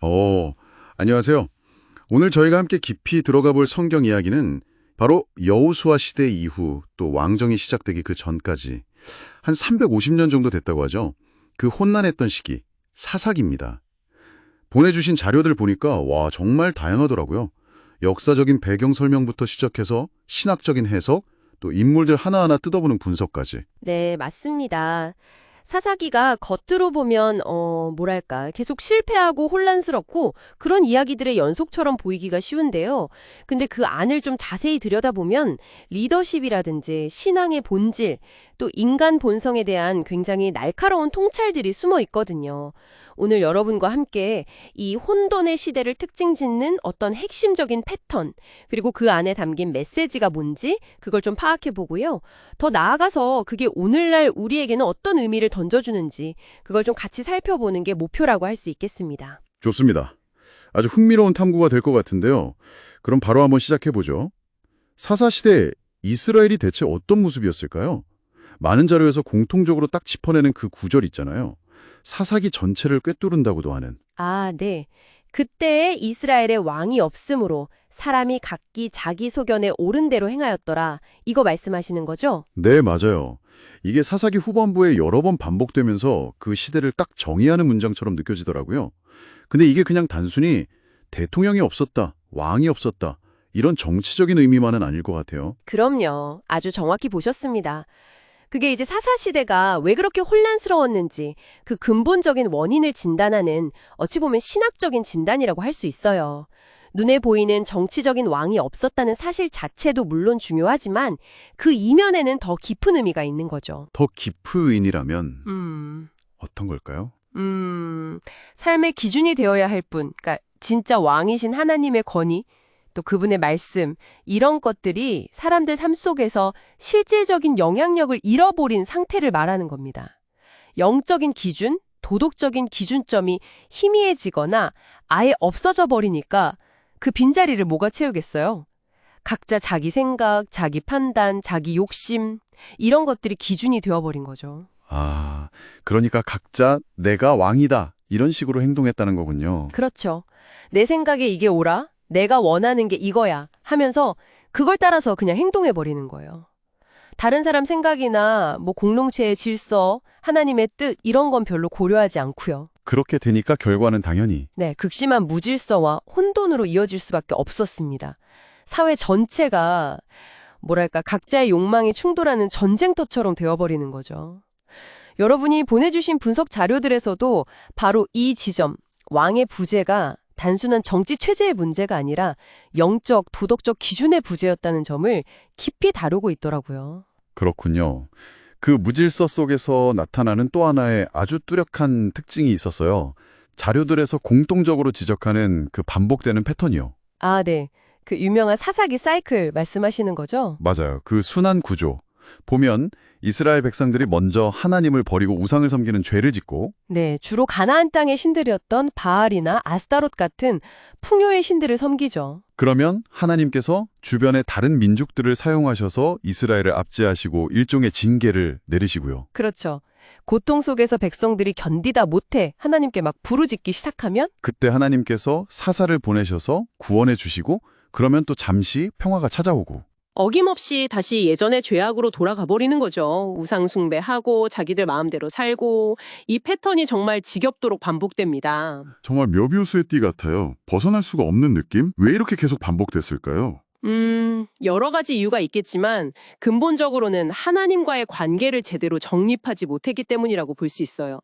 어, 안녕하세요. 오늘 저희가 함께 깊이 들어가 볼 성경 이야기는 바로 여호수아 시대 이후 또 왕정이 시작되기 그 전까지 한 350년 정도 됐다고 하죠. 그 혼란했던 시기, 사사기입니다. 보내주신 자료들 보니까 와, 정말 다양하더라고요. 역사적인 배경 설명부터 시작해서 신학적인 해석, 또 인물들 하나하나 뜯어보는 분석까지. 네, 맞습니다. 사사기가 겉으로 보면 뭐랄까 계속 실패하고 혼란스럽고 그런 이야기들의 연속처럼 보이기가 쉬운데요. 근데 그 안을 좀 자세히 들여다보면 리더십이라든지 신앙의 본질, 또 인간 본성에 대한 굉장히 날카로운 통찰들이 숨어 있거든요. 오늘 여러분과 함께 이 혼돈의 시대를 특징 짓는 어떤 핵심적인 패턴, 그리고 그 안에 담긴 메시지가 뭔지 그걸 좀 파악해 보고요. 더 나아가서 그게 오늘날 우리에게는 어떤 의미를 던져주는지 그걸 좀 같이 살펴보는 게 목표라고 할 수 있겠습니다. 좋습니다. 아주 흥미로운 탐구가 될 것 같은데요. 그럼 바로 한번 시작해보죠. 사사시대 이스라엘이 대체 어떤 모습이었을까요? 많은 자료에서 공통적으로 딱 짚어내는 그 구절 있잖아요. 사사기 전체를 꿰뚫은다고도 하는. 아, 네. 그때에 이스라엘의 왕이 없으므로 사람이 각기 자기 소견에 옳은 대로 행하였더라. 이거 말씀하시는 거죠? 네, 맞아요. 이게 사사기 후반부에 여러 번 반복되면서 그 시대를 딱 정의하는 문장처럼 느껴지더라고요. 근데 이게 그냥 단순히 대통령이 없었다, 왕이 없었다, 이런 정치적인 의미만은 아닐 것 같아요. 그럼요. 아주 정확히 보셨습니다. 그게 이제 사사시대가 왜 그렇게 혼란스러웠는지 그 근본적인 원인을 진단하는 어찌 보면 신학적인 진단이라고 할 수 있어요. 눈에 보이는 정치적인 왕이 없었다는 사실 자체도 물론 중요하지만 그 이면에는 더 깊은 의미가 있는 거죠. 더 깊은 의미라면 음, 어떤 걸까요? 삶의 기준이 되어야 할 분, 그러니까 진짜 왕이신 하나님의 권위, 또 그분의 말씀, 이런 것들이 사람들 삶 속에서 실질적인 영향력을 잃어버린 상태를 말하는 겁니다. 영적인 기준, 도덕적인 기준점이 희미해지거나 아예 없어져 버리니까 그 빈자리를 뭐가 채우겠어요? 각자 자기 생각, 자기 판단, 자기 욕심, 이런 것들이 기준이 되어버린 거죠. 아, 그러니까 각자 내가 왕이다, 이런 식으로 행동했다는 거군요. 그렇죠. 내 생각에 이게 옳아? 내가 원하는 게 이거야 하면서 그걸 따라서 그냥 행동해버리는 거예요. 다른 사람 생각이나 뭐 공동체의 질서, 하나님의 뜻 이런 건 별로 고려하지 않고요. 그렇게 되니까 결과는 당연히. 네, 극심한 무질서와 혼돈으로 이어질 수밖에 없었습니다. 사회 전체가 뭐랄까 각자의 욕망이 충돌하는 전쟁터처럼 되어버리는 거죠. 여러분이 보내주신 분석 자료들에서도 바로 이 지점, 왕의 부재가 단순한 정치 체제의 문제가 아니라 영적, 도덕적 기준의 부재였다는 점을 깊이 다루고 있더라고요. 그렇군요. 그 무질서 속에서 나타나는 또 하나의 아주 뚜렷한 특징이 있었어요. 자료들에서 공통적으로 지적하는 그 반복되는 패턴이요. 아, 네. 그 유명한 사사기 사이클 말씀하시는 거죠? 맞아요. 그 순환 구조. 보면 이스라엘 백성들이 먼저 하나님을 버리고 우상을 섬기는 죄를 짓고 네, 주로 가나안 땅의 신들이었던 바알이나 아스타롯 같은 풍요의 신들을 섬기죠. 그러면 하나님께서 주변의 다른 민족들을 사용하셔서 이스라엘을 압제하시고 일종의 징계를 내리시고요. 그렇죠. 고통 속에서 백성들이 견디다 못해 하나님께 막 부르짖기 시작하면 그때 하나님께서 사사를 보내셔서 구원해 주시고 그러면 또 잠시 평화가 찾아오고 어김없이 다시 예전의 죄악으로 돌아가 버리는 거죠. 우상 숭배하고 자기들 마음대로 살고 이 패턴이 정말 지겹도록 반복됩니다. 정말 묘비우스의 띠 같아요. 벗어날 수가 없는 느낌? 왜 이렇게 계속 반복됐을까요? 여러 가지 이유가 있겠지만 근본적으로는 하나님과의 관계를 제대로 정립하지 못했기 때문이라고 볼 수 있어요.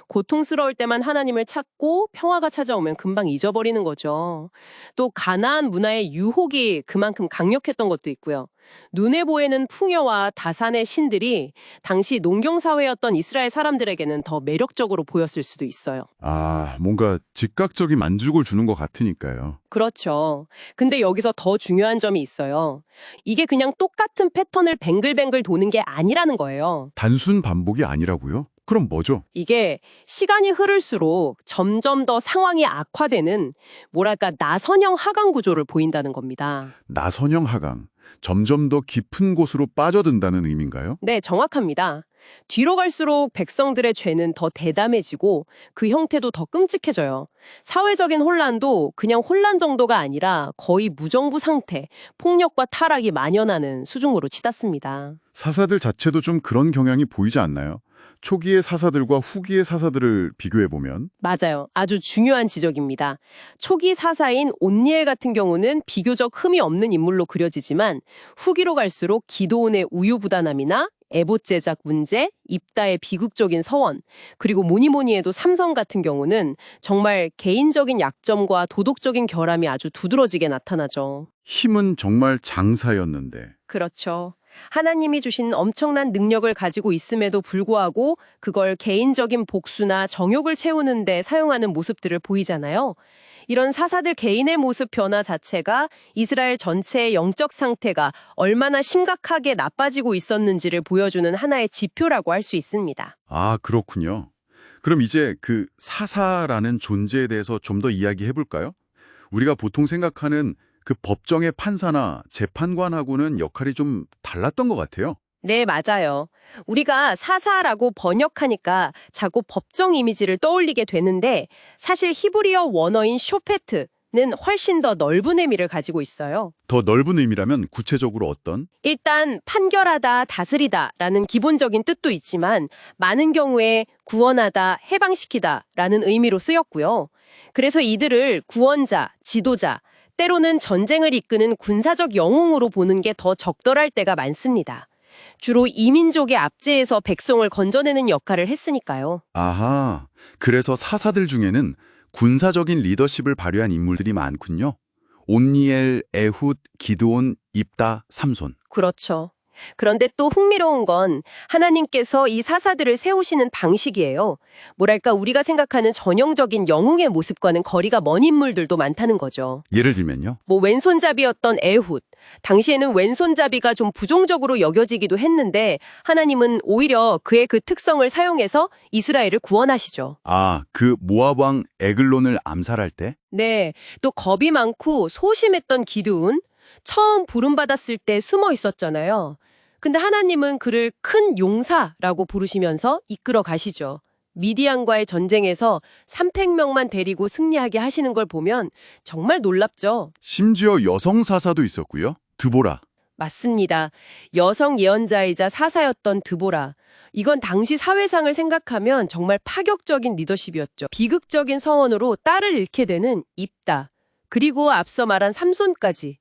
고통스러울 때만 하나님을 찾고 평화가 찾아오면 금방 잊어버리는 거죠. 또 가나안 문화의 유혹이 그만큼 강력했던 것도 있고요. 눈에 보이는 풍요와 다산의 신들이 당시 농경사회였던 이스라엘 사람들에게는 더 매력적으로 보였을 수도 있어요. 아, 뭔가 즉각적인 만족을 주는 것 같으니까요. 그렇죠. 근데 여기서 더 중요한 점이 있어요. 이게 그냥 똑같은 패턴을 뱅글뱅글 도는 게 아니라는 거예요. 단순 반복이 아니라고요? 그럼 뭐죠? 이게 시간이 흐를수록 점점 더 상황이 악화되는 뭐랄까 나선형 하강 구조를 보인다는 겁니다. 나선형 하강, 점점 더 깊은 곳으로 빠져든다는 의미인가요? 네, 정확합니다. 뒤로 갈수록 백성들의 죄는 더 대담해지고 그 형태도 더 끔찍해져요. 사회적인 혼란도 그냥 혼란 정도가 아니라 거의 무정부 상태, 폭력과 타락이 만연하는 수준으로 치닫습니다. 사사들 자체도 좀 그런 경향이 보이지 않나요? 초기의 사사들과 후기의 사사들을 비교해보면 맞아요. 아주 중요한 지적입니다. 초기 사사인 온니엘 같은 경우는 비교적 흠이 없는 인물로 그려지지만 후기로 갈수록 기드온의 우유부단함이나 에봇 제작 문제, 입다의 비극적인 서원, 그리고 뭐니 해도 삼성 같은 경우는 정말 개인적인 약점과 도덕적인 결함이 아주 두드러지게 나타나죠. 힘은 정말 장사였는데 그렇죠. 하나님이 주신 엄청난 능력을 가지고 있음에도 불구하고 그걸 개인적인 복수나 정욕을 채우는 데 사용하는 모습들을 보이잖아요. 이런 사사들 개인의 모습 변화 자체가 이스라엘 전체의 영적 상태가 얼마나 심각하게 나빠지고 있었는지를 보여주는 하나의 지표라고 할 수 있습니다. 아, 그렇군요. 그럼 이제 그 사사라는 존재에 대해서 좀 더 이야기해 볼까요? 우리가 보통 생각하는 그 법정의 판사나 재판관하고는 역할이 좀 달랐던 것 같아요. 네, 맞아요. 우리가 사사라고 번역하니까 자꾸 법정 이미지를 떠올리게 되는데 사실 히브리어 원어인 쇼페트는 훨씬 더 넓은 의미를 가지고 있어요. 더 넓은 의미라면 구체적으로 어떤? 일단 판결하다, 다스리다라는 기본적인 뜻도 있지만 많은 경우에 구원하다, 해방시키다라는 의미로 쓰였고요. 그래서 이들을 구원자, 지도자, 때로는 전쟁을 이끄는 군사적 영웅으로 보는 게 더 적절할 때가 많습니다. 주로 이민족의 압제에서 백성을 건져내는 역할을 했으니까요. 아하, 그래서 사사들 중에는 군사적인 리더십을 발휘한 인물들이 많군요. 온니엘, 에훗, 기드온, 입다, 삼손. 그렇죠. 그런데 또 흥미로운 건 하나님께서 이 사사들을 세우시는 방식이에요. 뭐랄까 우리가 생각하는 전형적인 영웅의 모습과는 거리가 먼 인물들도 많다는 거죠. 예를 들면요. 뭐 왼손잡이였던 에훗. 당시에는 왼손잡이가 좀 부정적으로 여겨지기도 했는데 하나님은 오히려 그의 그 특성을 사용해서 이스라엘을 구원하시죠. 아, 그 모압 왕 에글론을 암살할 때? 네, 또 겁이 많고 소심했던 기드온. 처음 부름받았을 때 숨어 있었잖아요. 근데 하나님은 그를 큰 용사라고 부르시면서 이끌어 가시죠. 미디안과의 전쟁에서 300명만 데리고 승리하게 하시는 걸 보면 정말 놀랍죠. 심지어 여성 사사도 있었고요. 드보라. 맞습니다. 여성 예언자이자 사사였던 드보라. 이건 당시 사회상을 생각하면 정말 파격적인 리더십이었죠. 비극적인 서원으로 딸을 잃게 되는 입다. 그리고 앞서 말한 삼손까지.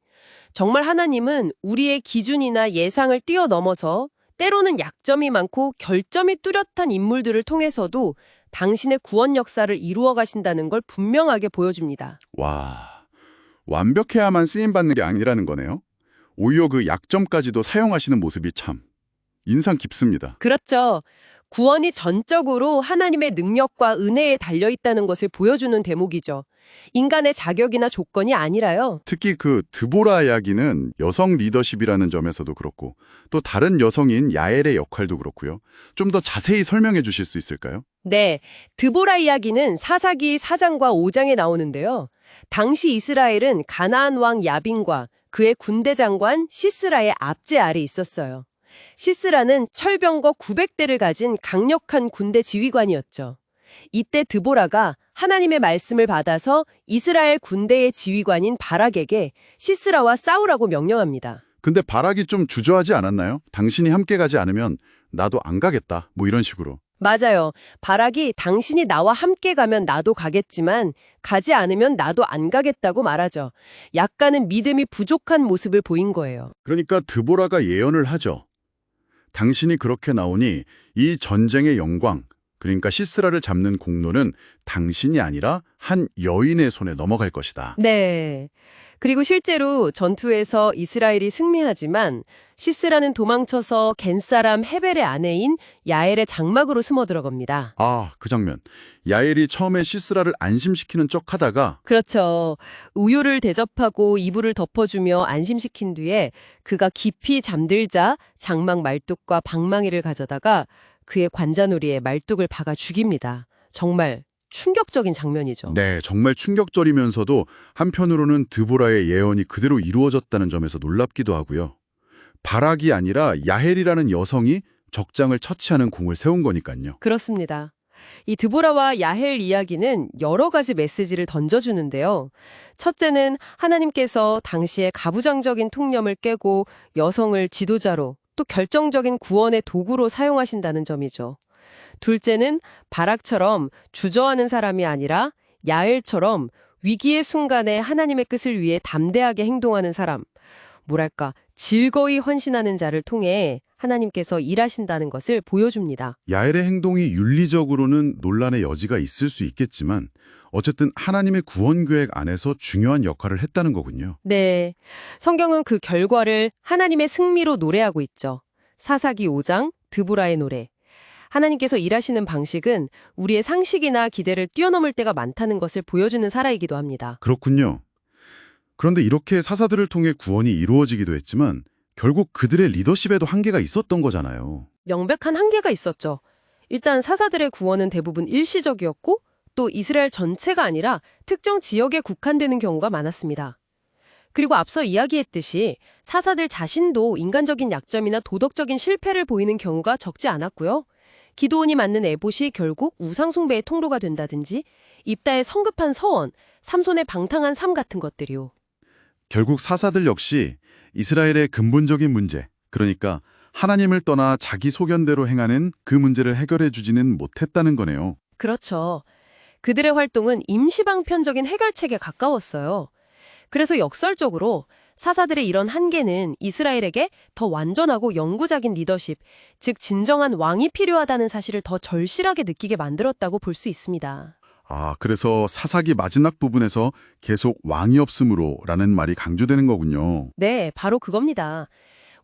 정말 하나님은 우리의 기준이나 예상을 뛰어넘어서 때로는 약점이 많고 결점이 뚜렷한 인물들을 통해서도 당신의 구원 역사를 이루어 가신다는 걸 분명하게 보여줍니다. 와, 완벽해야만 쓰임받는 게 아니라는 거네요. 오히려 그 약점까지도 사용하시는 모습이 참 인상 깊습니다. 그렇죠. 구원이 전적으로 하나님의 능력과 은혜에 달려있다는 것을 보여주는 대목이죠. 인간의 자격이나 조건이 아니라요. 특히 그 드보라 이야기는 여성 리더십이라는 점에서도 그렇고 또 다른 여성인 야엘의 역할도 그렇고요. 좀 더 자세히 설명해 주실 수 있을까요? 네, 드보라 이야기는 사사기 4장과 5장에 나오는데요. 당시 이스라엘은 가나안 왕 야빈과 그의 군대 장관 시스라의 압제 아래 있었어요. 시스라는 철병거 900대를 가진 강력한 군대 지휘관이었죠. 이때 드보라가 하나님의 말씀을 받아서 이스라엘 군대의 지휘관인 바락에게 시스라와 싸우라고 명령합니다. 근데 바락이 좀 주저하지 않았나요? 당신이 함께 가지 않으면 나도 안 가겠다. 뭐 이런 식으로. 맞아요. 바락이 당신이 나와 함께 가면 나도 가겠지만 가지 않으면 나도 안 가겠다고 말하죠. 약간은 믿음이 부족한 모습을 보인 거예요. 그러니까 드보라가 예언을 하죠. 당신이 그렇게 나오니 이 전쟁의 영광, 그러니까 시스라를 잡는 공로는 당신이 아니라 한 여인의 손에 넘어갈 것이다. 네. 그리고 실제로 전투에서 이스라엘이 승리하지만 시스라는 도망쳐서 겐사람 헤벨의 아내인 야엘의 장막으로 숨어 들어갑니다. 아, 그 장면. 야엘이 처음에 시스라를 안심시키는 척 하다가 그렇죠. 우유를 대접하고 이불을 덮어주며 안심시킨 뒤에 그가 깊이 잠들자 장막 말뚝과 방망이를 가져다가 그의 관자놀이에 말뚝을 박아 죽입니다. 정말 충격적인 장면이죠. 네, 정말 충격적이면서도 한편으로는 드보라의 예언이 그대로 이루어졌다는 점에서 놀랍기도 하고요. 바락이 아니라 야헬이라는 여성이 적장을 처치하는 공을 세운 거니까요. 그렇습니다. 이 드보라와 야헬 이야기는 여러 가지 메시지를 던져주는데요. 첫째는 하나님께서 당시의 가부장적인 통념을 깨고 여성을 지도자로 또 결정적인 구원의 도구로 사용하신다는 점이죠. 둘째는 바락처럼 주저하는 사람이 아니라 야엘처럼 위기의 순간에 하나님의 뜻을 위해 담대하게 행동하는 사람, 뭐랄까 즐거이 헌신하는 자를 통해 하나님께서 일하신다는 것을 보여줍니다. 야엘의 행동이 윤리적으로는 논란의 여지가 있을 수 있겠지만 어쨌든 하나님의 구원 계획 안에서 중요한 역할을 했다는 거군요. 네, 성경은 그 결과를 하나님의 승리로 노래하고 있죠. 사사기 5장 드보라의 노래. 하나님께서 일하시는 방식은 우리의 상식이나 기대를 뛰어넘을 때가 많다는 것을 보여주는 사례이기도 합니다. 그렇군요. 그런데 이렇게 사사들을 통해 구원이 이루어지기도 했지만 결국 그들의 리더십에도 한계가 있었던 거잖아요. 명백한 한계가 있었죠. 일단 사사들의 구원은 대부분 일시적이었고 또 이스라엘 전체가 아니라 특정 지역에 국한되는 경우가 많았습니다. 그리고 앞서 이야기했듯이 사사들 자신도 인간적인 약점이나 도덕적인 실패를 보이는 경우가 적지 않았고요. 기드온이 맡는 에봇이 결국 우상숭배의 통로가 된다든지 입다의 성급한 서원, 삼손의 방탕한 삶 같은 것들이요. 결국 사사들 역시 이스라엘의 근본적인 문제, 그러니까 하나님을 떠나 자기 소견대로 행하는 그 문제를 해결해 주지는 못했다는 거네요. 그렇죠. 그들의 활동은 임시방편적인 해결책에 가까웠어요. 그래서 역설적으로 사사들의 이런 한계는 이스라엘에게 더 완전하고 영구적인 리더십, 즉 진정한 왕이 필요하다는 사실을 더 절실하게 느끼게 만들었다고 볼 수 있습니다. 그래서 사사기 마지막 부분에서 계속 왕이 없으므로라는 말이 강조되는 거군요. 네, 바로 그겁니다.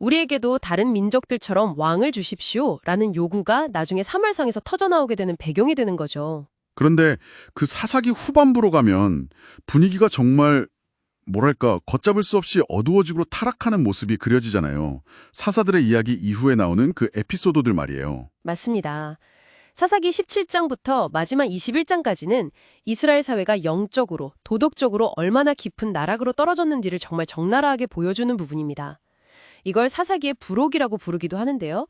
우리에게도 다른 민족들처럼 왕을 주십시오 라는 요구가 나중에 사무엘상에서 터져나오게 되는 배경이 되는 거죠. 그런데 그 사사기 후반부로 가면 분위기가 정말 뭐랄까 걷잡을 수 없이 어두워지고 타락하는 모습이 그려지잖아요. 사사들의 이야기 이후에 나오는 그 에피소드들 말이에요. 맞습니다. 사사기 17장부터 마지막 21장까지는 이스라엘 사회가 영적으로, 도덕적으로 얼마나 깊은 나락으로 떨어졌는지를 정말 적나라하게 보여주는 부분입니다. 이걸 사사기의 부록이라고 부르기도 하는데요.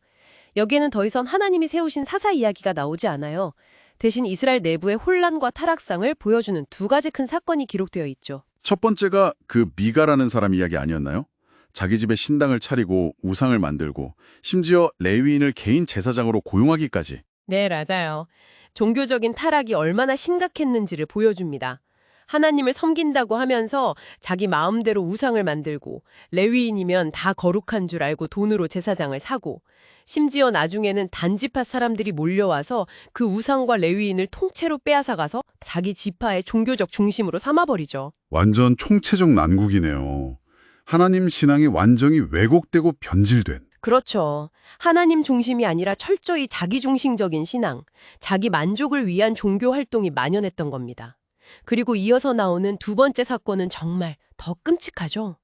여기에는 더 이상 하나님이 세우신 사사 이야기가 나오지 않아요. 대신 이스라엘 내부의 혼란과 타락상을 보여주는 두 가지 큰 사건이 기록되어 있죠. 첫 번째가 그 미가라는 사람 이야기 아니었나요? 자기 집에 신당을 차리고 우상을 만들고 심지어 레위인을 개인 제사장으로 고용하기까지. 네, 맞아요. 종교적인 타락이 얼마나 심각했는지를 보여줍니다. 하나님을 섬긴다고 하면서 자기 마음대로 우상을 만들고 레위인이면 다 거룩한 줄 알고 돈으로 제사장을 사고 심지어 나중에는 단지파 사람들이 몰려와서 그 우상과 레위인을 통째로 빼앗아가서 자기 지파의 종교적 중심으로 삼아버리죠. 완전 총체적 난국이네요. 하나님 신앙이 완전히 왜곡되고 변질된. 그렇죠. 하나님 중심이 아니라 철저히 자기 중심적인 신앙, 자기 만족을 위한 종교 활동이 만연했던 겁니다. 그리고 이어서 나오는 두 번째 사건은 정말 더 끔찍하죠.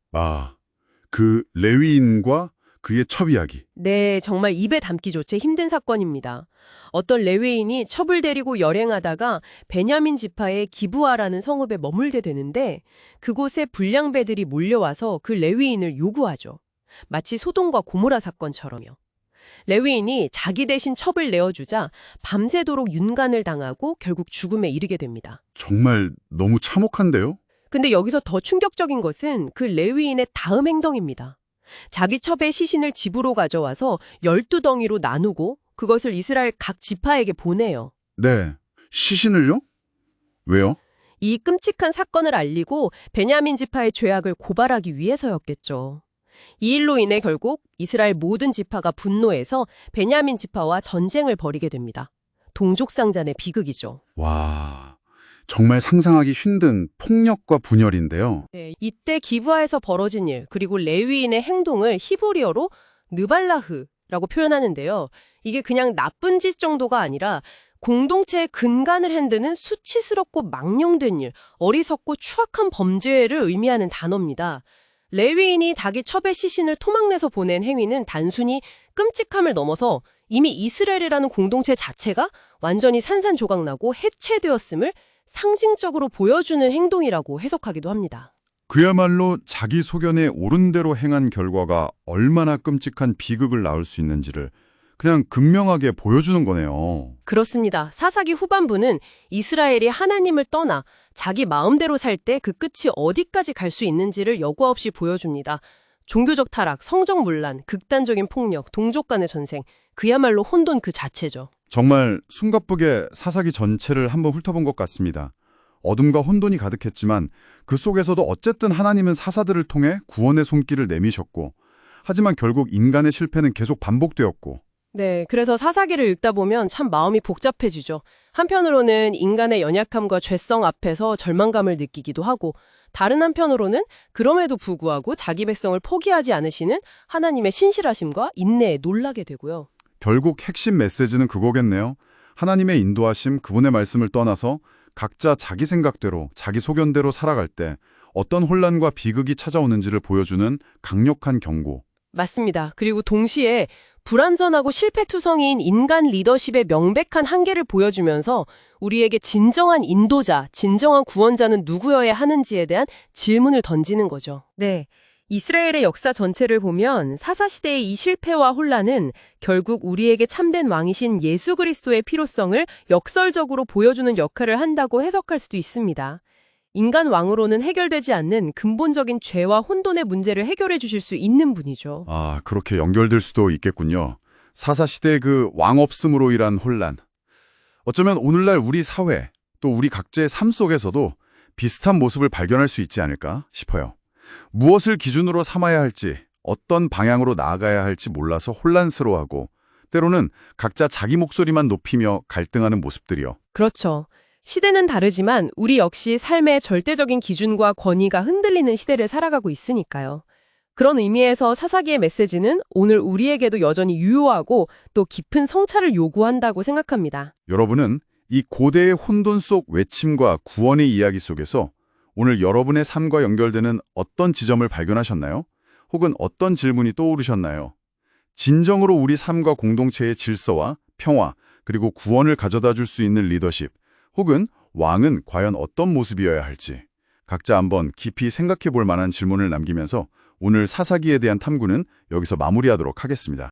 그 레위인과 그의 첩 이야기. 네, 정말 입에 담기조차 힘든 사건입니다. 어떤 레위인이 첩을 데리고 여행하다가 베냐민 지파의 기브아라는 성읍에 머물게 되는데 그곳에 불량배들이 몰려와서 그 레위인을 요구하죠. 마치 소돔과 고모라 사건처럼요. 레위인이 자기 대신 첩을 내어주자 밤새도록 윤간을 당하고 결국 죽음에 이르게 됩니다. 정말 너무 참혹한데요? 근데 여기서 더 충격적인 것은 그 레위인의 다음 행동입니다. 자기 첩의 시신을 집으로 가져와서 12덩이로 나누고 그것을 이스라엘 각 지파에게 보내요. 네. 시신을요? 왜요? 이 끔찍한 사건을 알리고 베냐민 지파의 죄악을 고발하기 위해서였겠죠. 이 일로 인해 결국 이스라엘 모든 지파가 분노해서 베냐민 지파와 전쟁을 벌이게 됩니다. 동족상잔의 비극이죠. 와, 정말 상상하기 힘든 폭력과 분열인데요. 네, 이때 기브아에서 벌어진 일, 그리고 레위인의 행동을 히브리어로 느발라흐라고 표현하는데요. 이게 그냥 나쁜 짓 정도가 아니라 공동체의 근간을 흔드는 수치스럽고 망령된 일, 어리석고 추악한 범죄를 의미하는 단어입니다. 레위인이 자기 첩의 시신을 토막내서 보낸 행위는 단순히 끔찍함을 넘어서 이미 이스라엘이라는 공동체 자체가 완전히 산산조각나고 해체되었음을 상징적으로 보여주는 행동이라고 해석하기도 합니다. 그야말로 자기 소견에 옳은 대로 행한 결과가 얼마나 끔찍한 비극을 낳을 수 있는지를 그냥 극명하게 보여주는 거네요. 그렇습니다. 사사기 후반부는 이스라엘이 하나님을 떠나 자기 마음대로 살 때 그 끝이 어디까지 갈 수 있는지를 여과 없이 보여줍니다. 종교적 타락, 성적 문란, 극단적인 폭력, 동족 간의 전생, 그야말로 혼돈 그 자체죠. 정말 숨가쁘게 사사기 전체를 한번 훑어본 것 같습니다. 어둠과 혼돈이 가득했지만 그 속에서도 어쨌든 하나님은 사사들을 통해 구원의 손길을 내미셨고, 하지만 결국 인간의 실패는 계속 반복되었고, 네, 그래서 사사기를 읽다 보면 참 마음이 복잡해지죠. 한편으로는 인간의 연약함과 죄성 앞에서 절망감을 느끼기도 하고, 다른 한편으로는 그럼에도 불구하고 자기 백성을 포기하지 않으시는 하나님의 신실하심과 인내에 놀라게 되고요. 결국 핵심 메시지는 그거겠네요. 하나님의 인도하심, 그분의 말씀을 떠나서 각자 자기 생각대로, 자기 소견대로 살아갈 때 어떤 혼란과 비극이 찾아오는지를 보여주는 강력한 경고. 맞습니다. 그리고 동시에 불완전하고 실패투성이인 인간 리더십의 명백한 한계를 보여주면서 우리에게 진정한 인도자, 진정한 구원자는 누구여야 하는지에 대한 질문을 던지는 거죠. 네. 이스라엘의 역사 전체를 보면 사사시대의 이 실패와 혼란은 결국 우리에게 참된 왕이신 예수 그리스도의 필요성을 역설적으로 보여주는 역할을 한다고 해석할 수도 있습니다. 인간 왕으로는 해결되지 않는 근본적인 죄와 혼돈의 문제를 해결해 주실 수 있는 분이죠. 아, 그렇게 연결될 수도 있겠군요. 사사시대의 그 왕 없음으로 인한 혼란. 어쩌면 오늘날 우리 사회, 또 우리 각자의 삶 속에서도 비슷한 모습을 발견할 수 있지 않을까 싶어요. 무엇을 기준으로 삼아야 할지, 어떤 방향으로 나아가야 할지 몰라서 혼란스러워하고, 때로는 각자 자기 목소리만 높이며 갈등하는 모습들이요. 그렇죠. 시대는 다르지만 우리 역시 삶의 절대적인 기준과 권위가 흔들리는 시대를 살아가고 있으니까요. 그런 의미에서 사사기의 메시지는 오늘 우리에게도 여전히 유효하고 또 깊은 성찰을 요구한다고 생각합니다. 여러분은 이 고대의 혼돈 속 외침과 구원의 이야기 속에서 오늘 여러분의 삶과 연결되는 어떤 지점을 발견하셨나요? 혹은 어떤 질문이 떠오르셨나요? 진정으로 우리 삶과 공동체의 질서와 평화, 그리고 구원을 가져다 줄 수 있는 리더십, 혹은 왕은 과연 어떤 모습이어야 할지 각자 한번 깊이 생각해 볼 만한 질문을 남기면서 오늘 사사기에 대한 탐구는 여기서 마무리하도록 하겠습니다.